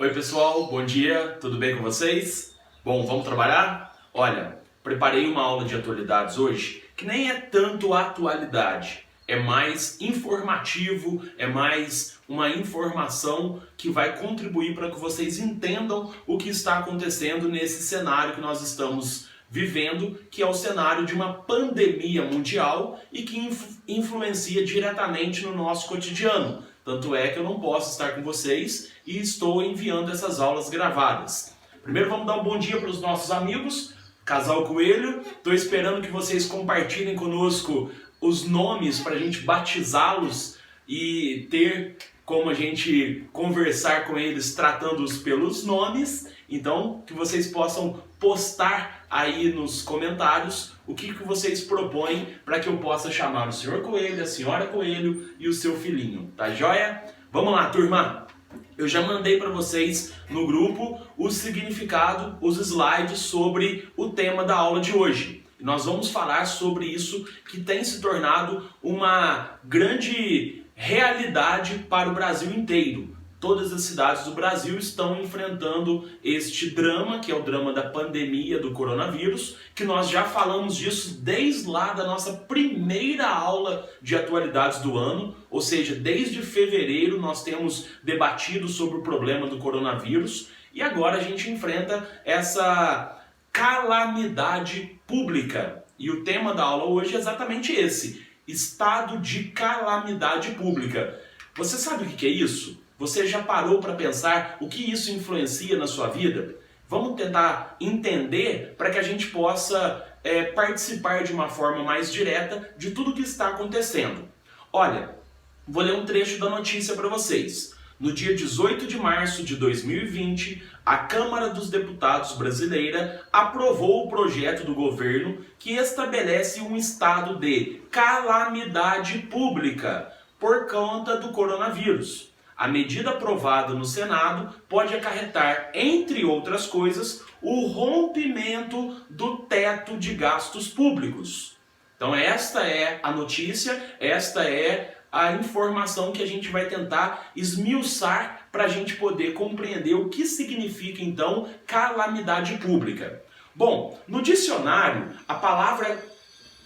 Oi pessoal, bom dia, tudo bem com vocês? Bom, vamos trabalhar? Olha, preparei uma aula de atualidades hoje que nem é tanto atualidade, é mais informativo, é mais uma informação que vai contribuir para que vocês entendam o que está acontecendo nesse cenário que nós estamos vivendo, que é o cenário de uma pandemia mundial e que influencia diretamente no nosso cotidiano. Tanto é que eu não posso estar com vocês e estou enviando essas aulas gravadas. Primeiro vamos dar um bom dia para os nossos amigos, Casal Coelho. Estou esperando que vocês compartilhem conosco os nomes para a gente batizá-los e ter como a gente conversar com eles tratando-os pelos nomes. Então, que vocês possam postar aí nos comentários o que vocês propõem para que eu possa chamar o senhor Coelho, a senhora Coelho e o seu filhinho, tá joia? Vamos lá, turma! Eu já mandei para vocês no grupo o significado, os slides sobre o tema da aula de hoje. Nós vamos falar sobre isso que tem se tornado uma grande realidade para o Brasil inteiro. Todas as cidades do Brasil estão enfrentando este drama, que é o drama da pandemia do coronavírus, que nós já falamos disso desde lá da nossa primeira aula de atualidades do ano, ou seja, desde fevereiro nós temos debatido sobre o problema do coronavírus e agora a gente enfrenta essa calamidade pública. E o tema da aula hoje é exatamente esse, estado de calamidade pública. Você sabe o que é isso? Você já parou para pensar o que isso influencia na sua vida? Vamos tentar entender para que a gente possa participar de uma forma mais direta de tudo o que está acontecendo. Olha, vou ler um trecho da notícia para vocês. No dia 18 de março de 2020, a Câmara dos Deputados brasileira aprovou o projeto do governo que estabelece um estado de calamidade pública por conta do coronavírus. A medida aprovada no Senado pode acarretar, entre outras coisas, o rompimento do teto de gastos públicos. Então esta é a notícia, esta é a informação que a gente vai tentar esmiuçar para a gente poder compreender o que significa então calamidade pública. Bom, no dicionário a palavra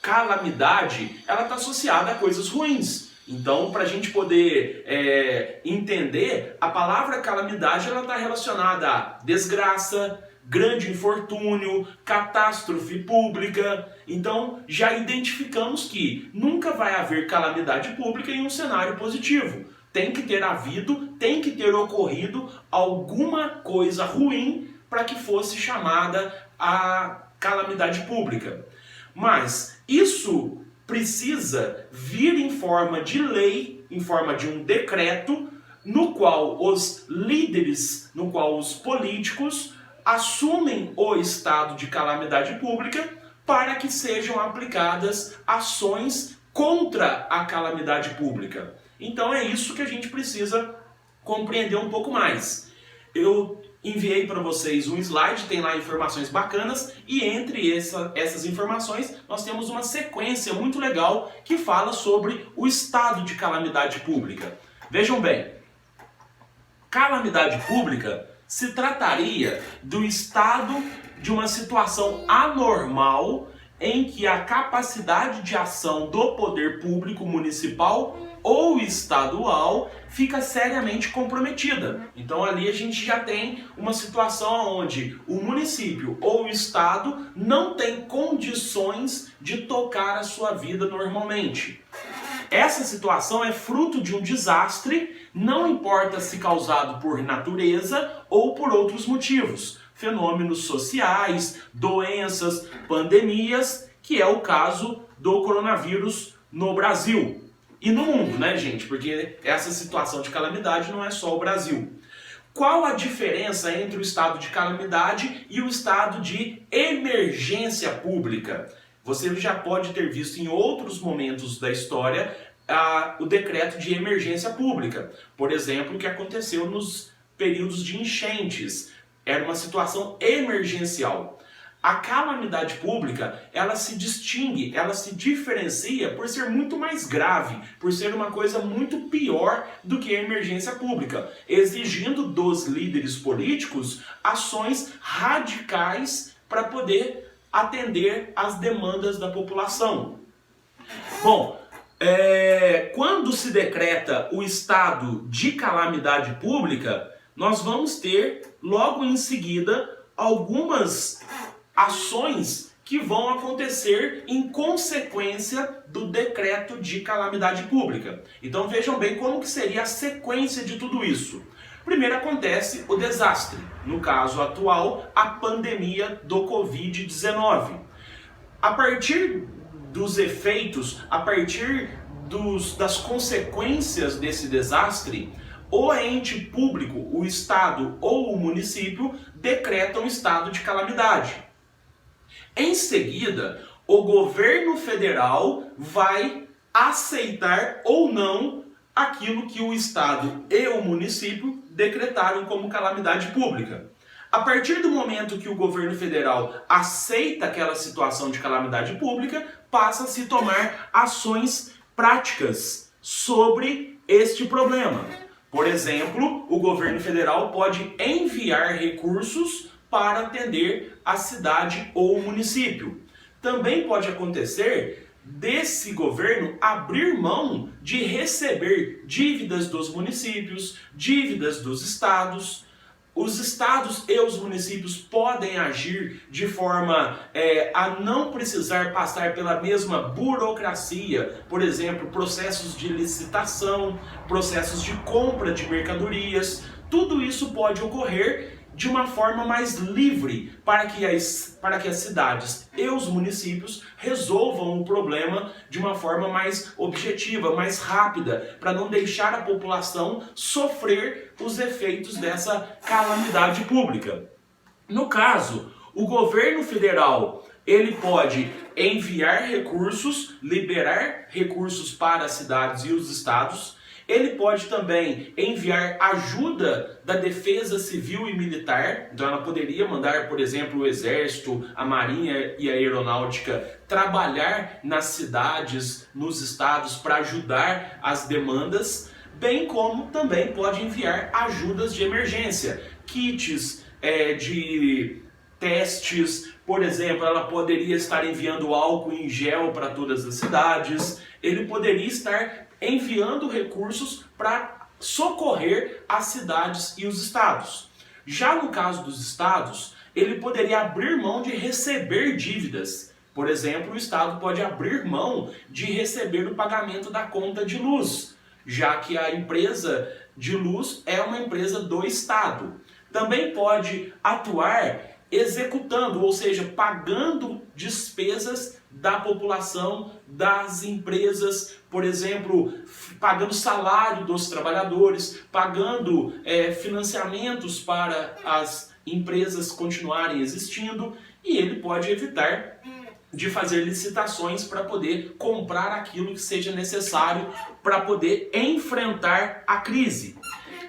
calamidade ela está associada a coisas ruins. Então, para a gente poder entender, a palavra calamidade está relacionada a desgraça, grande infortúnio, catástrofe pública. Então, já identificamos que nunca vai haver calamidade pública em um cenário positivo. Tem que ter havido, tem que ter ocorrido alguma coisa ruim para que fosse chamada a calamidade pública. Mas isso precisa vir em forma de lei, em forma de um decreto, no qual os líderes, no qual os políticos assumem o estado de calamidade pública para que sejam aplicadas ações contra a calamidade pública. Então é isso que a gente precisa compreender um pouco mais. Eu enviei para vocês um slide, tem lá informações bacanas e entre essas informações nós temos uma sequência muito legal que fala sobre o estado de calamidade pública. Vejam bem, calamidade pública se trataria do estado de uma situação anormal em que a capacidade de ação do poder público municipal ou estadual fica seriamente comprometida. Então ali a gente já tem uma situação onde o município ou o estado não tem condições de tocar a sua vida normalmente. Essa situação é fruto de um desastre, não importa se causado por natureza ou por outros motivos. Fenômenos sociais, doenças, pandemias, que é o caso do coronavírus no Brasil. E no mundo, né, gente? Porque essa situação de calamidade não é só o Brasil. Qual a diferença entre o estado de calamidade e o estado de emergência pública? Você já pode ter visto em outros momentos da história o decreto de emergência pública. Por exemplo, o que aconteceu nos períodos de enchentes. Era uma situação emergencial. A calamidade pública, ela se distingue, ela se diferencia por ser muito mais grave, por ser uma coisa muito pior do que a emergência pública, exigindo dos líderes políticos ações radicais para poder atender às demandas da população. Bom, quando se decreta o estado de calamidade pública, nós vamos ter logo em seguida algumas ações que vão acontecer em consequência do decreto de calamidade pública. Então vejam bem como que seria a sequência de tudo isso. Primeiro acontece o desastre, no caso atual, a pandemia do Covid-19. A partir dos efeitos, a partir das consequências desse desastre, o ente público, o Estado ou o município decretam estado de calamidade. Em seguida, o governo federal vai aceitar ou não aquilo que o Estado e o município decretaram como calamidade pública. A partir do momento que o governo federal aceita aquela situação de calamidade pública, passa a se tomar ações práticas sobre este problema. Por exemplo, o governo federal pode enviar recursos para atender a cidade ou o município. Também pode acontecer desse governo abrir mão de receber dívidas dos municípios, dívidas dos estados. Os estados e os municípios podem agir de forma a não precisar passar pela mesma burocracia, por exemplo, processos de licitação, processos de compra de mercadorias. Tudo isso pode ocorrer de uma forma mais livre para que as cidades e os municípios resolvam o problema de uma forma mais objetiva, mais rápida, para não deixar a população sofrer os efeitos dessa calamidade pública. No caso, o governo federal, ele pode enviar recursos, liberar recursos para as cidades e os estados. Ele pode também enviar ajuda da defesa civil e militar, então ela poderia mandar, por exemplo, o exército, a marinha e a aeronáutica trabalhar nas cidades, nos estados para ajudar as demandas, bem como também pode enviar ajudas de emergência, kits de testes, por exemplo, ela poderia estar enviando álcool em gel para todas as cidades, ele poderia estar enviando recursos para socorrer as cidades e os estados. Já no caso dos estados, ele poderia abrir mão de receber dívidas. Por exemplo, o estado pode abrir mão de receber o pagamento da conta de luz, já que a empresa de luz é uma empresa do estado. Também pode atuar executando, ou seja, pagando despesas da população, das empresas, por exemplo, pagando salário dos trabalhadores, pagando financiamentos para as empresas continuarem existindo, e ele pode evitar de fazer licitações para poder comprar aquilo que seja necessário para poder enfrentar a crise.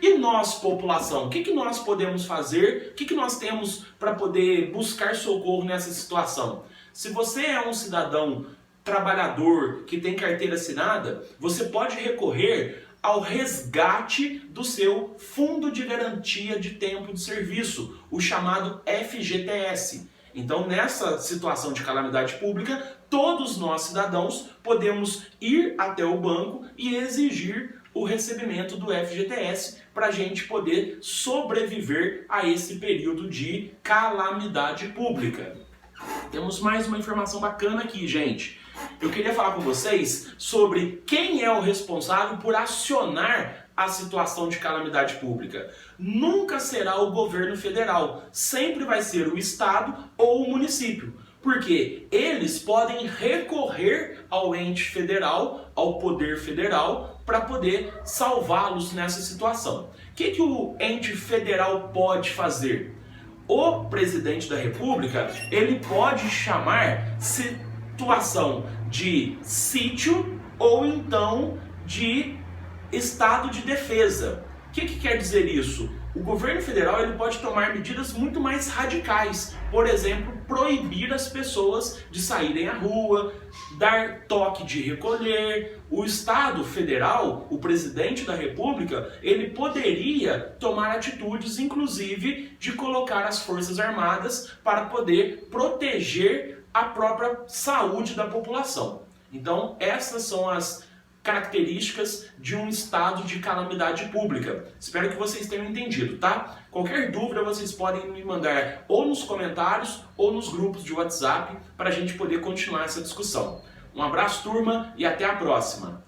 E nós, população, o que nós podemos fazer? O que nós temos para poder buscar socorro nessa situação? Se você é um cidadão trabalhador que tem carteira assinada, você pode recorrer ao resgate do seu Fundo de Garantia de Tempo de Serviço, o chamado FGTS. Então, nessa situação de calamidade pública, todos nós, cidadãos, podemos ir até o banco e exigir o recebimento do FGTS para a gente poder sobreviver a esse período de calamidade pública. Temos mais uma informação bacana aqui, gente. Eu queria falar com vocês sobre quem é o responsável por acionar a situação de calamidade pública. Nunca será o governo federal, sempre vai ser o estado ou o município, porque eles podem recorrer ao ente federal, ao poder federal, para poder salvá-los nessa situação. O que o ente federal pode fazer? O presidente da República, ele pode chamar situação de sítio ou então de estado de defesa. O que quer dizer isso? o governo federal ele pode tomar medidas muito mais radicais, por exemplo, proibir as pessoas de saírem à rua, dar toque de recolher. O Estado federal, o presidente da República, ele poderia tomar atitudes, inclusive, de colocar as Forças Armadas para poder proteger a própria saúde da população. Então, essas são as características de um estado de calamidade pública. Espero que vocês tenham entendido, tá? Qualquer dúvida vocês podem me mandar ou nos comentários ou nos grupos de WhatsApp para a gente poder continuar essa discussão. Um abraço, turma, e até a próxima!